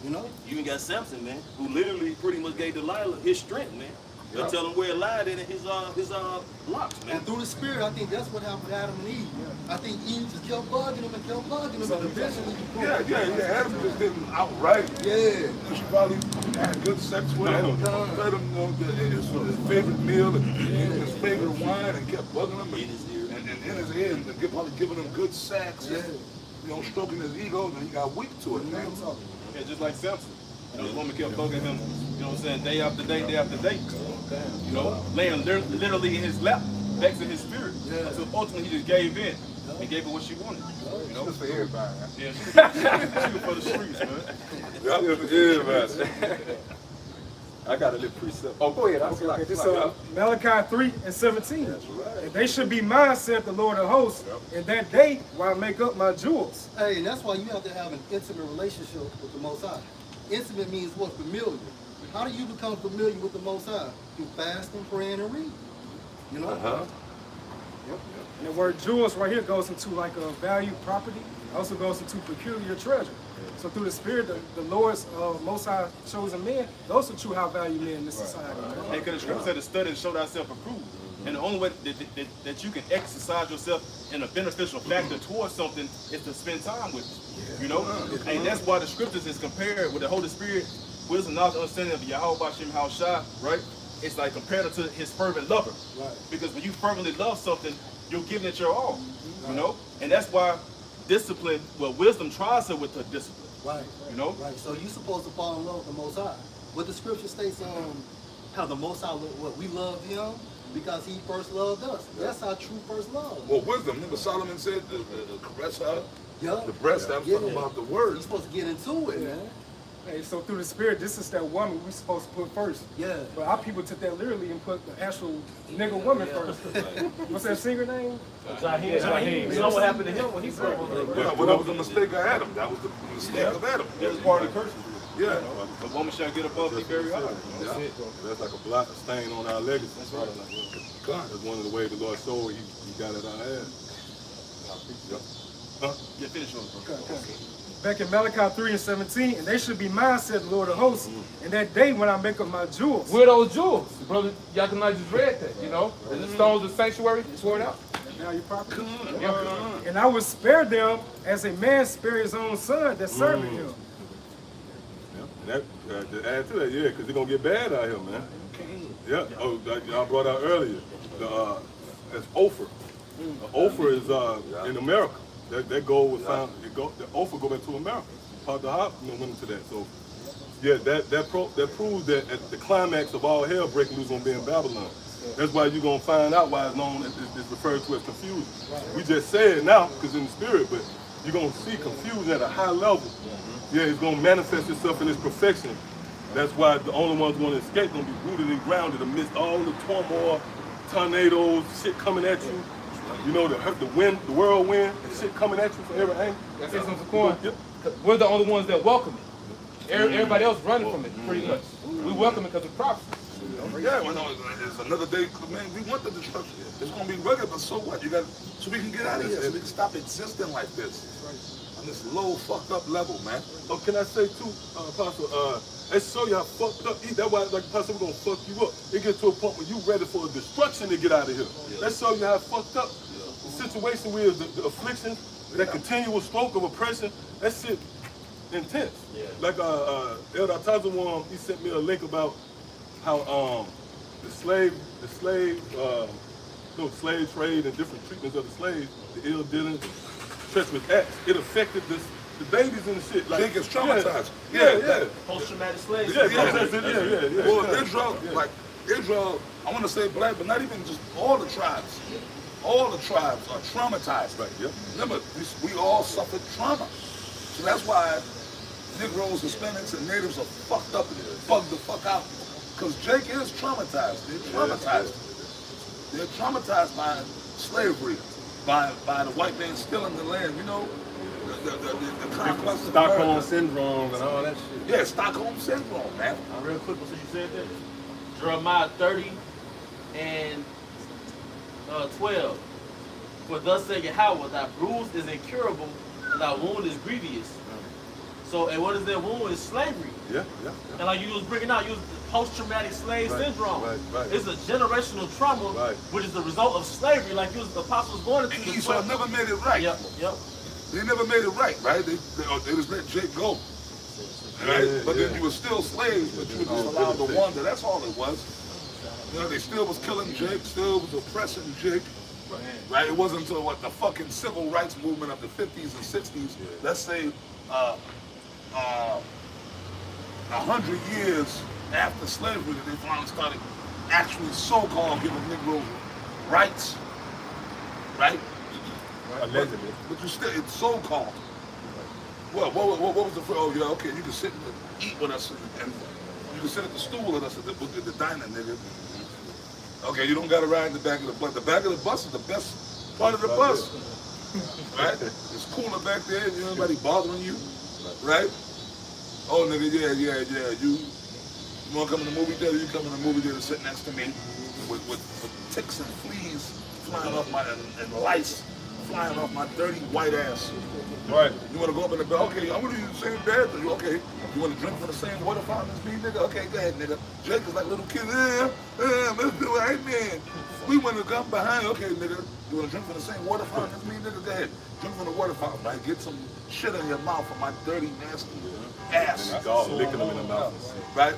You know? You even got Samson, man, who literally pretty much gave Delilah his strength, man. They'll tell him where it lied in his locks, man. And through the spirit, I think that's what happened to Adam and Eve. I think Eve just kept bugging him and kept bugging him, and eventually he broke. Yeah. Adam just didn't outright. Yeah. She probably had good sex with him, fed him his favorite meal and his favorite wine, and kept bugging him. And in his ear, and probably giving him good sex. Stroking his ego, and he got weak to it, man. Yeah, just like Samson. The woman kept bugging him, day after day, day after day. Laying literally in his lap, vexing his spirit. Until ultimately he just gave in and gave her what she wanted. Just for everybody. Yeah, she was for the streets, man. I got a little precept. Oh, go ahead. Okay, this Malachi 3 and 17. And they should be mine, saith the Lord of hosts, in that day while I make up my jewels. Hey, and that's why you have to have an intimate relationship with the Most High. Intimate means what? Familiar. How do you become familiar with the Most High? Through fasting, praying, and reading. And the word jewels right here goes into like a valued property. Also goes into peculiar treasure. So through the Spirit, the Lord's Most High chosen men, those are true high value men in this society. Hey, because the scripture said to study and show thyself approved. And the only way that you can exercise yourself in a beneficial factor towards something is to spend time with it. And that's why the scriptures is compared with the Holy Spirit, wisdom, knowledge, understanding of Yahweh Bashim Haushai, right? It's like compared to his fervent lover. Because when you fervently love something, you're giving it your all. And that's why discipline, wisdom tries her with her discipline. Right. Right. So you're supposed to fall in love with the Most High. What the scripture states, how the Most High, we love him because he first loved us. That's our true first love. Well, wisdom. Remember Solomon said, caress her. Yeah. The breast, that was talking about the word. You're supposed to get into it, man. Hey, so through the Spirit, this is that woman we're supposed to put first. Yeah. But our people took that literally and put the actual nigga woman first. What's that singer name? Zahim. You know what happened to him when he first Well, that was a mistake of Adam. That was the mistake of Adam. That was part of the curse. Yeah. The woman shall get above thee very high. That's like a black stain on our legacy. That's one of the ways the Lord showed he got it our ass. Yeah, finish on it. Back in Malachi 3 and 17, and they should be mine, said the Lord of hosts, in that day when I make up my jewels. Where are those jewels? Brother Yakanai just read that, And the stones of sanctuary, sworn out. Now you property. And I will spare them as a man spare his own son that served him. That, to add to that, because it's going to get bad out here, man. Yeah, like y'all brought out earlier, that's Ophir. Ophir is in America. That gold was found, the Ophir go back to America. Part the Hop went into that. So, yeah, that proves that at the climax of all hell breaking loose going to be in Babylon. That's why you're going to find out why it's known, it's referred to as confusion. We just say it now, because in the spirit, but you're going to see confusion at a high level. Yeah, it's going to manifest itself in its perfection. That's why the only ones going to escape going to be rooted and grounded amidst all the turmoil, tornadoes, shit coming at you. The wind, the whirlwind, and shit coming at you from every angle. That's it, Coin. We're the only ones that welcome it. Everybody else running from it, pretty much. We welcome it because of prophecy. Yeah, it's another day, man. We want the destruction. It's going to be rugged, but so what? So we can get out of here. So we can stop existing like this. On this low, fucked up level, man. Oh, can I say too, Apostle? Let's show you how fucked up. That's why, like Apostle, we're gonna fuck you up. It gets to a point where you ready for a destruction to get out of here. Let's show you how fucked up the situation is, the affliction, that continual stroke of oppression. That shit intense. Like Elder Tazawam, he sent me a link about how the slave trade and different treatments of the slaves, the ill dealing, treacherous acts, it affected the babies and the shit. Like, they get traumatized. Yeah. Post-traumatic slave. Yeah. Well, Israel, like, Israel, I want to say black, but not even just all the tribes. All the tribes are traumatized. Right, yep. Remember, we all suffered trauma. So that's why Negroes, Hispanics, and Natives are fucked up and bugged the fuck out. Because Jake is traumatized. They're traumatized. They're traumatized by slavery, by the white man stealing the land, you know? The conquest of Stockholm syndrome and all that shit. Yeah, Stockholm syndrome, man. Real quick, so you said that. Jeremiah 30 and 12. For thus saith Yahweh, thy bruise is incurable, and thy wound is grievous. So, and what is that wound? It's slavery. Yeah. And like you was bringing out, you was post-traumatic slave syndrome. Right. It's a generational trauma, which is the result of slavery. Like you was, the apostles going into And Esau never made it right. Yep. They never made it right? They just let Jake go. Right? But then you were still slaves, but you were just allowed to wander. That's all it was. You know, they still was killing Jake, still was oppressing Jake. Right? It wasn't until what the fucking civil rights movement of the 50s and 60s, let's say 100 years after slavery, that they finally started actually so-called giving Negroes rights. Right? Allegedly. But you still, it's so-called. Well, what was the, oh yeah, okay, you can sit and eat with us and you can sit at the stool with us at the diner, nigga. Okay, you don't gotta ride in the back of the bus. The back of the bus is the best part of the bus. Right? It's cooler back there, you know, nobody bothering you. Right? Oh nigga, yeah. You wanna come in the movie theater? You come in the movie theater, sit next to me with ticks and fleas flying off my, and lice flying off my dirty white ass. Right. You want to go up in the bed? Okay, I'm going to use the same bed. Okay. You want to drink from the same water fountain as me, nigga? Okay, go ahead, nigga. Jake is like a little kid. Let's do it. Hey, man. We want to come behind. Okay, nigga. You want to drink from the same water fountain as me, nigga? Go ahead. Drink from the water fountain, right? Get some shit in your mouth from my dirty, nasty ass. And dog licking them in the mouth. Right?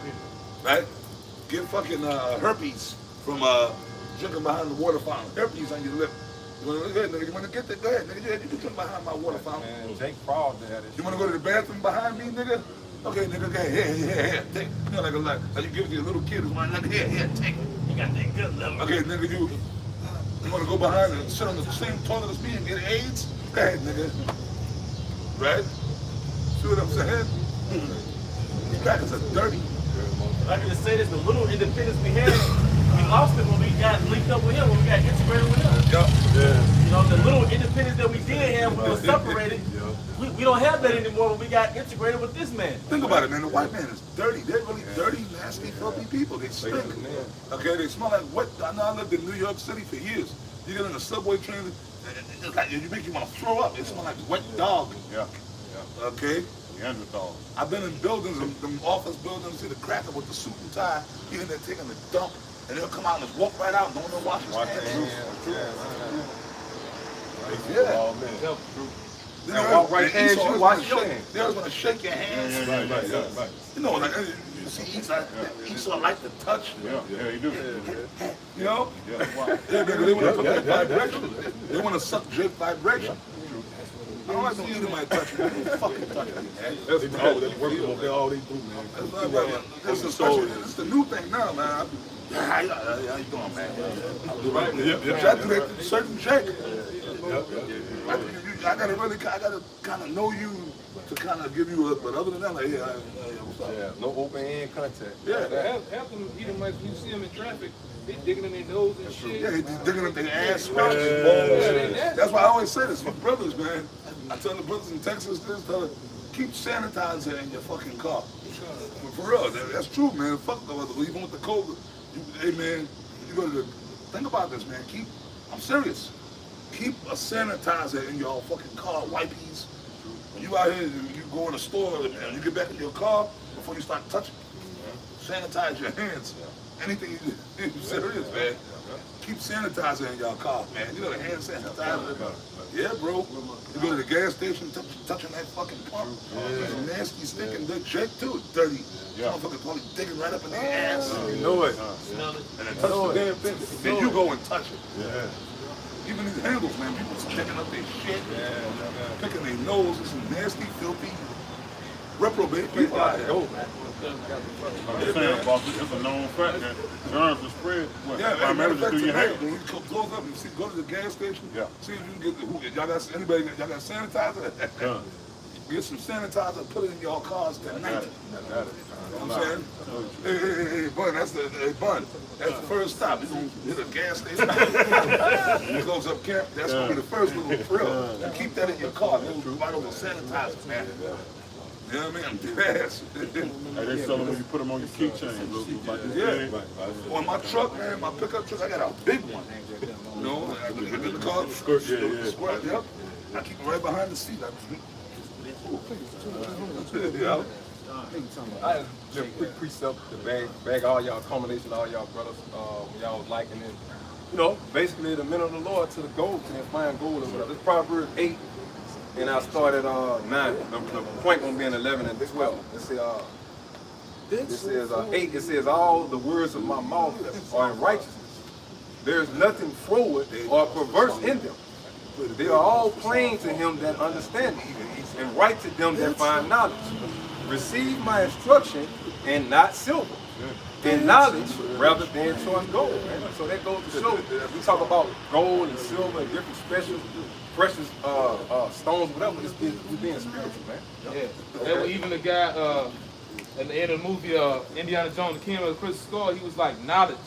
Get fucking herpes from drinking behind the water fountain. Herpes on your lip. You want to get that? Go ahead, nigga. Yeah, you can drink behind my water fountain. Man, Jake Paul did that. You want to go to the bathroom behind me, nigga? Okay, nigga, go ahead. Here. Take. You know, like you give it to your little kid who's like, here, take it. You got that good level. Okay, nigga, you want to go behind and sit on the same toilet as me and get AIDS? Go ahead, nigga. Right? See what I'm saying? These crackers are dirty. I can just say this, the little independence we had, we lost it when we got linked up with him, when we got integrated with him. Yeah. You know, the little independence that we did have when we were separated, we don't have that anymore when we got integrated with this man. Think about it, man. The white man is dirty. They're really dirty, nasty, filthy people. They stink. Okay, they smell like wet. I know I lived in New York City for years. You get on the subway train, it's like, it makes you want to throw up. It smells like wet dog. Yeah. Okay? Neanderthal. I've been in buildings, them office buildings, see the cracker with the suit and tie, he in there taking the dump, and they'll come out and just walk right out and don't know wash his hands. Yeah. And walk right past you, wash your hands. They always want to shake your hands. Right. You know, like, you see Esau like to touch. Yeah, you do. You know? Yeah, they want to put that vibration. They want to suck Jake vibration. I don't like no eating my touch me. Fucking touch me, man. That's all they do, man. It's the new thing now, man. How you doing, man? I do that to certain Jake. I gotta kind of know you to kind of give you but other than that, like, what's up? Yeah, no open hand contact. Yeah. Half them eating like you see them in traffic, they digging in their nose and shit. Yeah, they just digging up their ass, scratching balls. That's why I always say this for brothers, man. I tell the brothers in Texas this, keep sanitizer in your fucking car. For real, that's true, man. Fuck the other, even with the COVID. Hey, man, you go to the, think about this, man. I'm serious. Keep a sanitizer in your fucking car, wipies. When you out here, you go in the store, and you get back in your car before you start touching. Sanitize your hands. Anything you serious, man. Keep sanitizer in your car, man. You know the hand sanitizer. Yeah, bro. You go to the gas station, touching that fucking pump. Nasty, stinking, Jake too, dirty. Motherfuckers probably digging right up in their ass. You know it. And then touch the damn thing. Then you go and touch it. Yeah. Even these handles, man, people sticking up their shit, picking their nose. It's some nasty, filthy, reprobate people out here. I'm saying, boss, it's a known fact that germs are spread. Yeah, primarily through your hands. when you close up, you see, go to the gas station. Yeah. See if you can get y'all got anybody? Y'all got sanitizer? Get some sanitizer, put it in your cars tonight. I got it. You know what I'm saying? Hey, Bun, that's the first stop. You gonna hit a gas station. You close up camp, that's gonna be the first little thrill. You keep that in your car. Little bottle of sanitizer, man. You know what I mean? I'm fast. Hey, they sell them when you put them on your keychain. Yeah. On my truck, man, my pickup truck, I got a big one. You know, I look at the car, square, yep. I keep it right behind the seat. Yeah. I just quick precept to bag all y'all culmination, all y'all brothers, y'all was liking it. You know, basically the men of the Lord to the goal, to that fine goal or whatever. It's Proverbs 8, and I started 9. The point gonna be in 11 and 12. It says 8. It says all the words of my mouth are in righteousness. There is nothing froward or perverse in them. They are all plain to him that understandeth, and right to them that find knowledge. Receive my instruction and not silver, and knowledge rather than choice gold. Man. So that goes to show, we talk about gold and silver and different special, precious stones, whatever, we're being spiritual, man. Yeah. And even the guy at the end of the movie, Indiana Jones, the Kingdom of the Crystal Skull, he was like, knowledge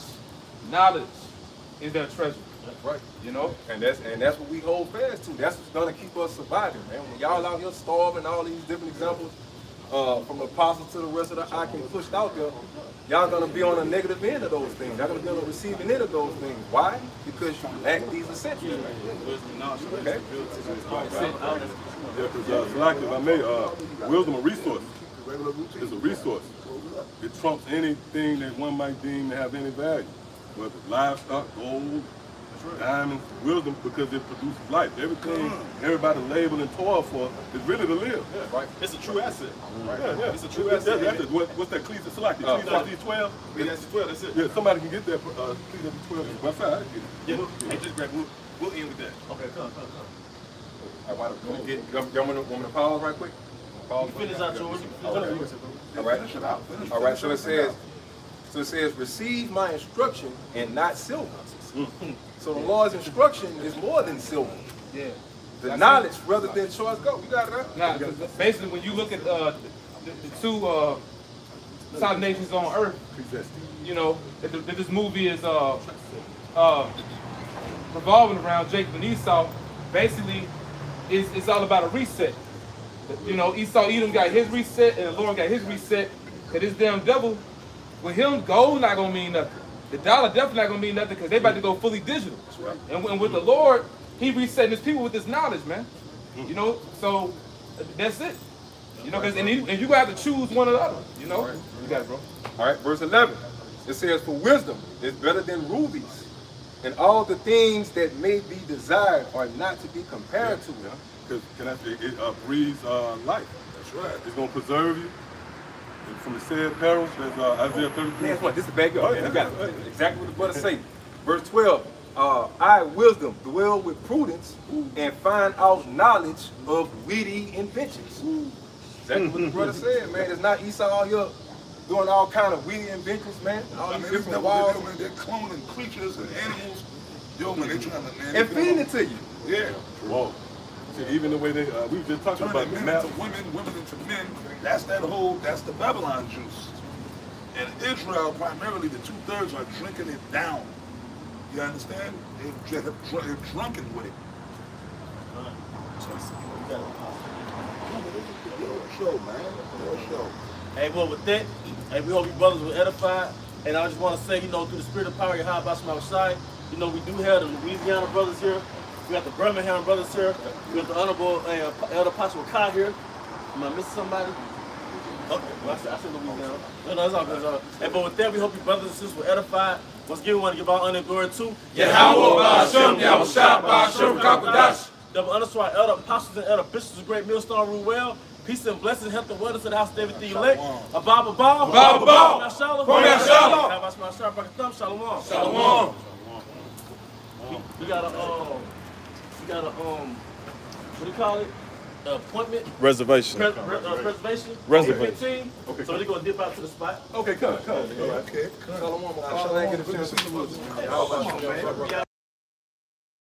is their treasure. That's right. You know? And that's what we hold fast to. That's what's gonna keep us surviving, man. When y'all out here starving, all these different examples, from the apostles to the rest of the icon pushed out there, y'all gonna be on the negative end of those things. Y'all gonna be on the receiving end of those things. Why? Because you lack these essentials. Okay? Yeah, because like if I may, wisdom a resource. It's a resource. It trumps anything that one might deem to have any value. Whether livestock, gold, diamonds, wisdom, because it produces life. Everything everybody label and toil for is really to live. Yeah, right. It's a true asset. Right. Yeah. It's a true asset. What's that Ecclesiastes like? Ecclesiastes 12? Ecclesiastes 12, that's it. Yeah, somebody can get that Ecclesiastes 12. What's that? Yeah, hey, just grab it. We'll end with that. Okay, come. Y'all want to pause right quick? Pause. Finish out yours. All right. So it says, receive my instruction and not silver. So the Lord's instruction is more than silver. Yeah. The knowledge rather than choice gold. You got it, right? Nah, basically, when you look at the two top nations on earth, you know, that this movie is revolving around Jacob and Esau, basically, it's all about a reset. You know, Edom got his reset, and the Lord got his reset. Cause this damn devil, with him, gold not gonna mean nothing. The dollar definitely not gonna mean nothing because they about to go fully digital. Right. And with the Lord, he resetting his people with this knowledge, man. You know, so that's it. You know, and you gonna have to choose one or the other. You know, right. You got it, bro. All right, verse 11. It says, "For wisdom is better than rubies, and all the things that may be desired are not to be compared to them." Because it breathes life. That's right. It's gonna preserve you. And from the said perils, there's Isaiah 33. That's what this is the back up. You got it. Exactly what the brother say. Verse 12. I, wisdom, dwell with prudence and find out knowledge of witty inventions. Exactly what the brother said, man. It's not Esau out here doing all kind of witty inventions, man. All these different wild. They're cloning creatures and animals. Yo, man, they trying to, man. And feeding it to you. Yeah. Whoa. See, even the way they, we were just talking about the men map. into women, women into men. That's the Babylon juice. And Israel, primarily, the 2/3 are drinking it down. You understand? They're drunken with it. Show, man. Show. Hey, well, with that, hey, we hope you brothers were edified. And I just want to say, you know, through the spirit of power, Yahweh Bashem outside, you know, we do have the Louisiana brothers here. We got the Birmingham brothers here. We got the Honorable Elder Apostle Kai here. Am I missing somebody? Okay, well, I said Louisiana. No, it's all good. Hey, but with that, we hope you brothers and sisters were edified. Once again, we want to give our honor and glory to Yahweh Bashem, Yahweh Shah Bashem, Kakadash. Double honor to our elder apostles and elder bishops of Great Millstone Ruwell. Peace and blessings, health and wellness to the house of David the elect. Abba, Abba. Shalom. Shalom. Shalom. We got a what do you call it? appointment. Reservation. Reservation. Reservation. 15. Okay, So they're gonna dip out to the spot. Okay, come. Okay. Shalom,